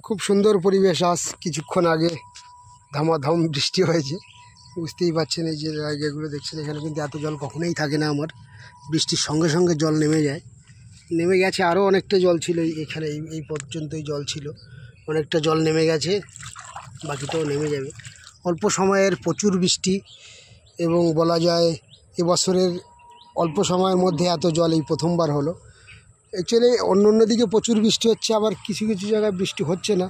খুব সুন্দর পরিবেশ। আজ কিছুক্ষণ আগে ধামাধাম বৃষ্টি হয়েছে, বুঝতেই পারছেন। এই যে জায়গাগুলো দেখছেন, এখানে কিন্তু এত জল কখনোই থাকে না। আমার বৃষ্টির সঙ্গে সঙ্গে জল নেমে যায়, নেমে গেছে। আরও অনেকটা জল ছিল এখানে, এই পর্যন্তই জল ছিল, অনেকটা জল নেমে গেছে, বাকিটাও নেমে যাবে। অল্প সময়ের প্রচুর বৃষ্টি, এবং বলা যায় এবছরের অল্প সময়ের মধ্যে এত জল এই প্রথমবার হলো। অ্যাকচুয়ালি অন্য দিকে প্রচুর বৃষ্টি হচ্ছে, আবার কিছু কিছু জায়গায় বৃষ্টি হচ্ছে না।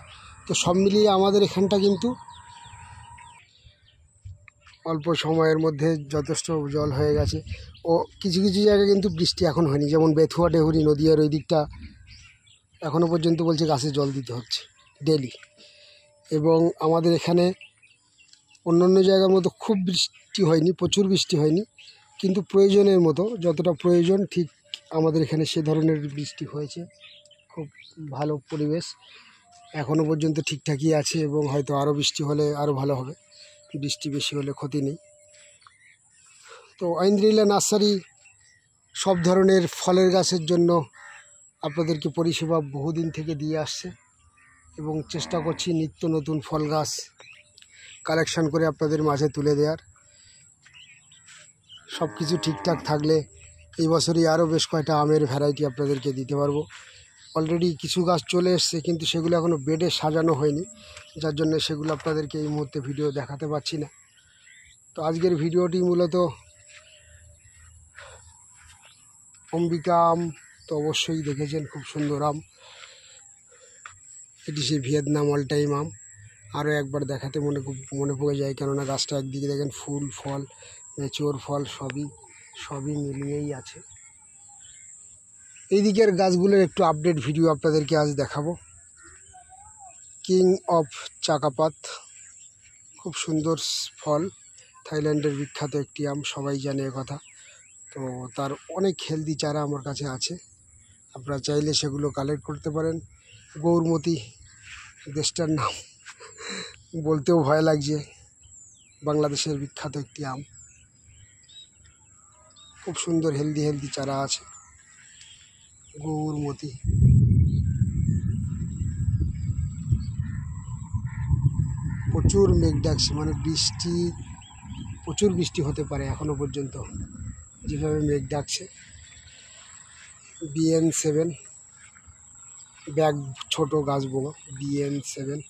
তো সব মিলিয়ে আমাদের এখানটা কিন্তু অল্প সময়ের মধ্যে যথেষ্ট জল হয়ে গেছে। ও কিছু কিছু জায়গায় কিন্তু বৃষ্টি এখন হয়নি, যেমন বেথুয়া ডেহুরি নদীয়ার ওই দিকটা এখনও পর্যন্ত বলছে গাছে জল দিতে হচ্ছে ডেলি। এবং আমাদের এখানে অন্য জায়গার মতো খুব বৃষ্টি হয়নি, প্রচুর বৃষ্টি হয়নি, কিন্তু প্রয়োজনের মতো যতটা প্রয়োজন ঠিক আমাদের এখানে সে ধরনের বৃষ্টি হয়েছে। খুব ভালো পরিবেশ এখনও পর্যন্ত ঠিকঠাকই আছে, এবং হয়তো আরও বৃষ্টি হলে আরও ভালো হবে। বৃষ্টি বেশি হলে ক্ষতি নেই। তো ঐন্দ্রিলা নার্সারি সব ধরনের ফলের গাছের জন্য আপনাদেরকে পরিষেবা বহুদিন থেকে দিয়ে আসছে, এবং চেষ্টা করছি নিত্য নতুন ফল গাছ কালেকশন করে আপনাদের মাঝে তুলে দেওয়ার। সব কিছু ঠিকঠাক থাকলে এই বছরই আরও বেশ কয়েকটা আমের ভ্যারাইটি আপনাদেরকে দিতে পারবো। অলরেডি কিছু গাছ চলে এসছে, কিন্তু সেগুলো এখনও বেডে সাজানো হয়নি, যার জন্য সেগুলো আপনাদেরকে এই মুহূর্তে ভিডিও দেখাতে পারছি না। তো আজকের ভিডিওটি মূলত অম্বিকা আম, তো অবশ্যই দেখেছেন, খুব সুন্দর আম। এটি সেই ভিয়েতনাম অল টাইম আম। আরও একবার দেখাতে মনে পড়ে যায়, কেননা গাছটা একদিকে দেখেন ফুল ফল ম্যাচিওর ফল সবই মিলিয়েই আছে। এই দিকের গাছগুলোর একটু আপডেট ভিডিও আপনাদেরকে আজ দেখাবো। কিং অফ চাকাপাত, খুব সুন্দর ফল, থাইল্যান্ডের বিখ্যাত একটি আম, সবাই জানে কথা। তো তার অনেক হেলদি চারা আমার কাছে আছে, আপনারা চাইলে সেগুলো কালেক্ট করতে পারেন। গৌরমতি দেশটার নাম বলতেও ভয় লাগছে, বাংলাদেশের বিখ্যাত একটি আম, খুব সুন্দর হেলদি চারা আছে গৌরমতি। প্রচুর মেঘ ডাকছে, মানে প্রচুর বৃষ্টি হতে পারে এখনো পর্যন্ত, যেভাবে মেঘ ডাকছে। BN7 ব্যাগ ছোট গাছ বড়, BN7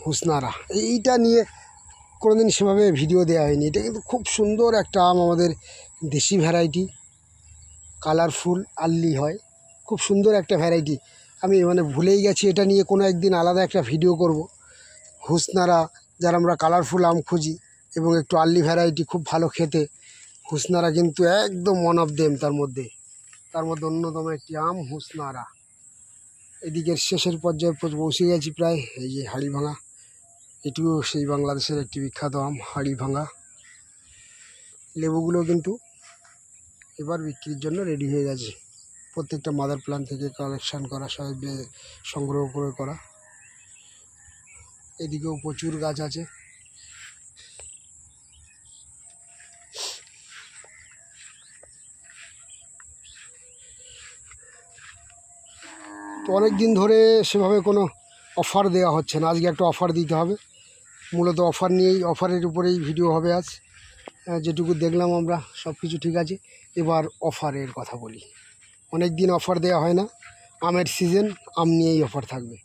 হুসনারা। এইটা নিয়ে কোনোদিন সেভাবে ভিডিও দেওয়া হয়নি। এটা কিন্তু খুব সুন্দর একটা আম, আমাদের দেশি ভ্যারাইটি, কালারফুল আর্লি হয়, খুব সুন্দর একটা ভ্যারাইটি। আমি ভুলেই গেছি, এটা নিয়ে কোনো একদিন আলাদা একটা ভিডিও করব। হুসনারা, যারা আমরা কালারফুল আম খুঁজি এবং একটু আর্লি ভ্যারাইটি, খুব ভালো খেতে, হুসনারা কিন্তু একদম ওয়ান অফ দেম। তার মধ্যে অন্যতম একটি আম হুসনারা। এদিকের শেষের পর্যায়ে পৌঁছে গেছি প্রায়। এই যে হাড়িভাঙা, এটিও সেই বাংলাদেশের একটি বিখ্যাত আম, হাড়িভাঙা। লেবুগুলো কিন্তু এবার বিক্রির জন্য রেডি হয়ে গেছে, প্রত্যেকটা মাদার প্ল্যান্ট থেকে কালেকশান করা, সব সংগ্রহ করে করা। এদিকেও প্রচুর গাছ আছে। তো অনেক দিন ধরে সেভাবে কোনো অফার দেওয়া হচ্ছে না, আজকে একটা অফার দিতে হবে। মূলত অফারের উপরেই ভিডিও হবে আজ। যেটুকু দেখলাম আমরা সব কিছু ঠিক আছে। এবার অফারের কথা বলি। অনেক দিন অফার দেওয়া হয় না, আমের সিজন, আম নিয়েই অফার থাকবে।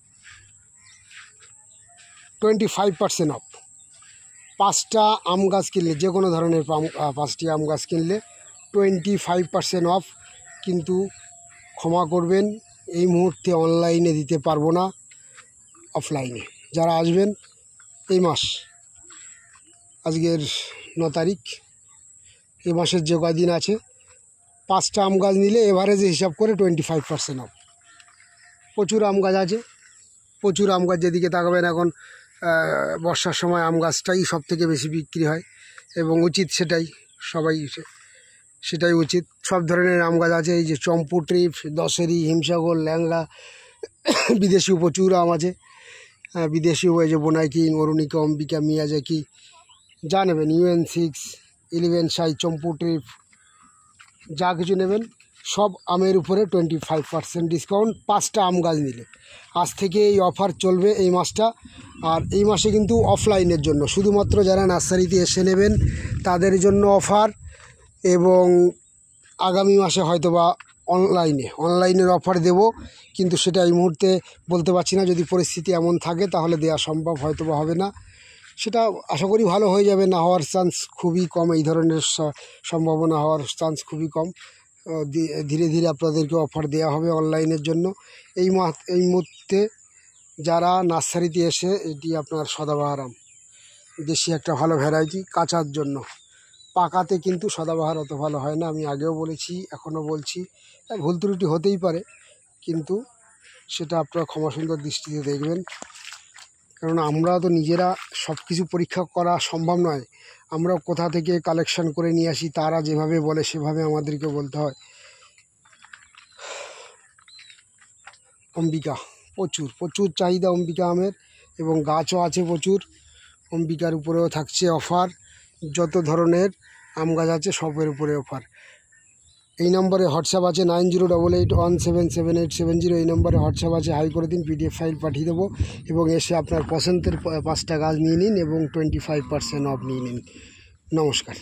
25% অফ। 5টা আম গাছ কিনলে, যে কোনো ধরনের 5টি আম গাছ কিনলে 25% অফ। কিন্তু ক্ষমা করবেন, এই মুহূর্তে অনলাইনে দিতে পারবো না, অফলাইনে। যারা আসবেন এই মাস, আজকের 9 তারিখ, এই মাসের যে কয়দিন আছে, 5টা আম গাছ নিলে এভারেজে হিসাব করে 25% অফ। প্রচুর আম গাছ আছে, প্রচুর আম গাছ। যেদিকে তাকাবেন এখন বর্ষার সময় আম গাছটাই সব থেকে বেশি বিক্রি হয়, এবং উচিত সেটাই উচিত। সব ধরনের আম গাছ আছে। এই যে চম্পু ট্রিপ, দশেরি, হিমসাগর, ল্যাংড়া, বিদেশিও প্রচুর আম আছে। বিদেশিও এই যে বোনাই কিং, অরুণিকা, অম্বিকা, মিয়াজাকি, যা নেবেন, UN6, 11 সাই, চম্পু ট্রিপ, যা কিছু নেবেন সব আমের উপরে 25% ডিসকাউন্ট 5টা আম গাছ নিলে। আজ থেকে এই অফার চলবে এই মাসটা। আর এই মাসে কিন্তু অফলাইনের জন্য, শুধুমাত্র যারা নার্সারিতে এসে নেবেন তাদের জন্য অফার, এবং আগামী মাসে হয়তোবা অনলাইনের অফার দেব, কিন্তু সেটা এই মুহূর্তে বলতে পারছি না। যদি পরিস্থিতি এমন থাকে তাহলে দেওয়া সম্ভব, হয়তোবা হবে না। সেটা আশা করি ভালো হয়ে যাবে, না হওয়ার চান্স খুবই কম, এই ধরনের সম্ভাবনা হওয়ার চান্স খুবই কম। ধীরে ধীরে আপনাদেরকে অফার দেওয়া হবে অনলাইনের জন্য। এই মুহূর্তে যারা নার্সারিতে এসে, এটি আপনার সদাবাহার আম, দেশি একটা ভালো ভ্যারাইটি কাঁচার জন্য। পাকাতে কিন্তু সদাবাহার অত ভালো হয় না, আমি আগেও বলেছি এখনও বলছি। ভুল ত্রুটি হতেই পারে, কিন্তু সেটা আপনারা ক্ষমা সুন্দর দৃষ্টিতে দেখবেন। কারণ আমরা তো নিজেরা সব কিছু পরীক্ষা করা সম্ভব নয়, আমরা কোথা থেকে কালেকশন করে নিয়ে আসি, তারা যেভাবে বলে সেভাবে আমাদেরকে বলতে হয়। অম্বিকা প্রচুর চাহিদা অম্বিকা আমের, এবং গাছও আছে প্রচুর। অম্বিকার উপরেও থাকছে অফার, যত ধরনের আম গাছ আছে সবের উপরে অফার। এই নম্বরে হোয়াটসঅ্যাপ আছে 9088177870, এই নম্বরে হোয়াটসঅ্যাপ আছে, হাই করে দিন, PDF ফাইল পাঠিয়ে দেবো। এবং এসে আপনার পছন্দের 5টা গাছ নিয়ে নিন এবং 25% অফ নিয়ে নিন। নমস্কার।